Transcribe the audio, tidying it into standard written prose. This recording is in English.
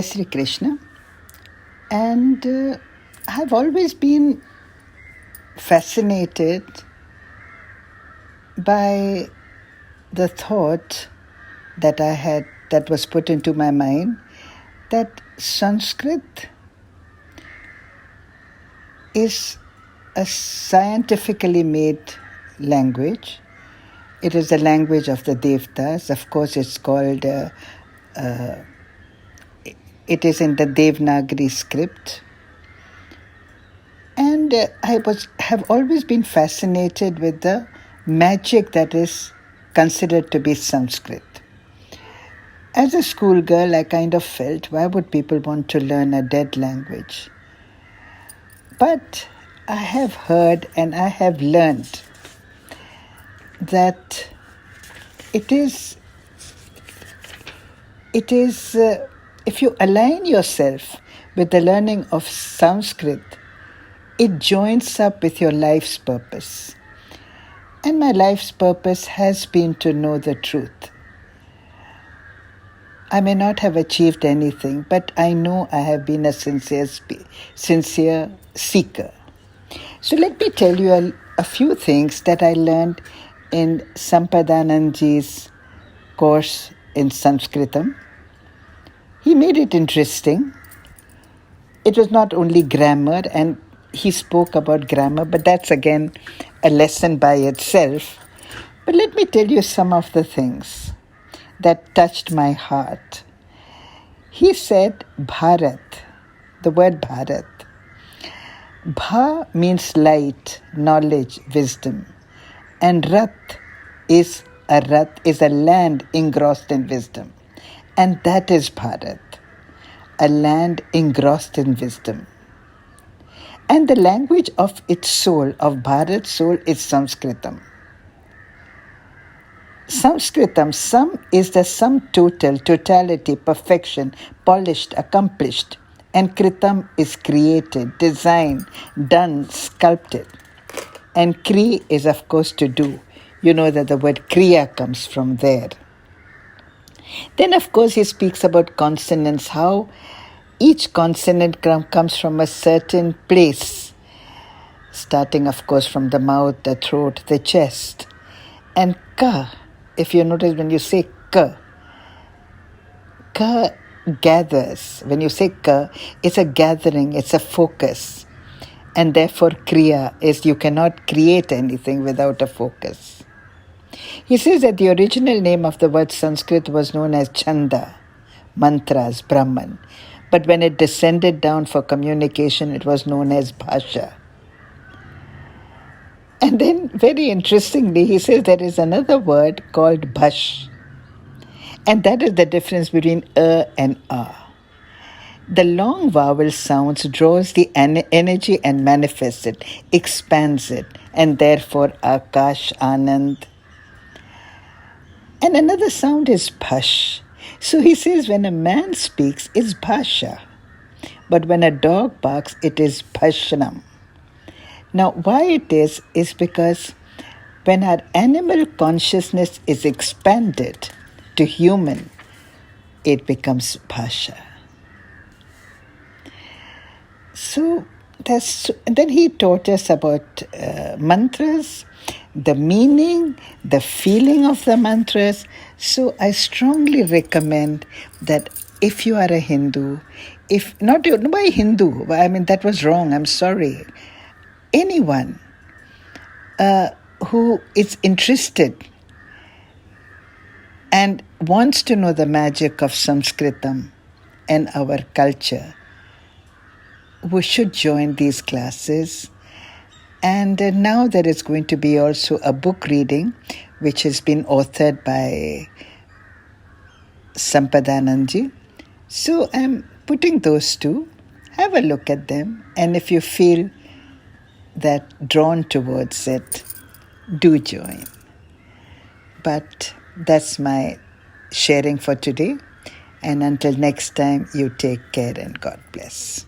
Sri Krishna, and I've always been fascinated by the thought that was put into my mind that Sanskrit is a scientifically made language. It is the language of the Devtas. Of course, it's called, it is in the Devanagari script. And have always been fascinated with the magic that is considered to be Sanskrit. As a schoolgirl, I kind of felt, why would people want to learn a dead language? But I have heard and I have learned that it is if you align yourself with the learning of Sanskrit, it joins up with your life's purpose. And my life's purpose has been to know the truth. I may not have achieved anything, but I know I have been a sincere seeker. So let me tell you a few things that I learned in Sampadanandji's course in Sanskritam. He made it interesting. It was not only grammar, and he spoke about grammar, but that's again a lesson by itself. But let me tell you some of the things that touched my heart. He said Bharat, the word Bharat. Bha means light, knowledge, wisdom. And Rat is a land engrossed in wisdom. And that is Bharat, a land engrossed in wisdom. And the language of its soul, of Bharat's soul, is Sanskritam. Sanskritam, sum is the sum total, totality, perfection, polished, accomplished. And Kritam is created, designed, done, sculpted. And Kri is, of course, to do. You know that the word Kriya comes from there. Then, of course, he speaks about consonants, how each consonant comes from a certain place, starting, of course, from the mouth, the throat, the chest. And Ka, if you notice when you say Ka gathers. When you say Ka, it's a gathering, it's a focus. And therefore, Kriya is you cannot create anything without a focus. He says that the original name of the word Sanskrit was known as Chanda, mantras, Brahman. But when it descended down for communication, it was known as Bhasha. And then, very interestingly, he says there is another word called Bhash. And that is the difference between and A. The long vowel sounds draws the energy and manifests it, expands it, and therefore Akash, Anand. And another sound is Bhash. So he says when a man speaks, it's Bhasha. But when a dog barks, it is Bhashanam. Now, why it is because when our animal consciousness is expanded to human, it becomes Bhasha. So then he taught us about mantras, the meaning, the feeling of the mantras. So I strongly recommend that if you are a Hindu, if not by Hindu, I mean that was wrong, I'm sorry. Anyone who is interested and wants to know the magic of Sanskritam and our culture, we should join these classes. And now there is going to be also a book reading which has been authored by Sampadanandji. So I'm putting those two. Have a look at them. And if you feel that drawn towards it, do join. But that's my sharing for today. And until next time, you take care and God bless.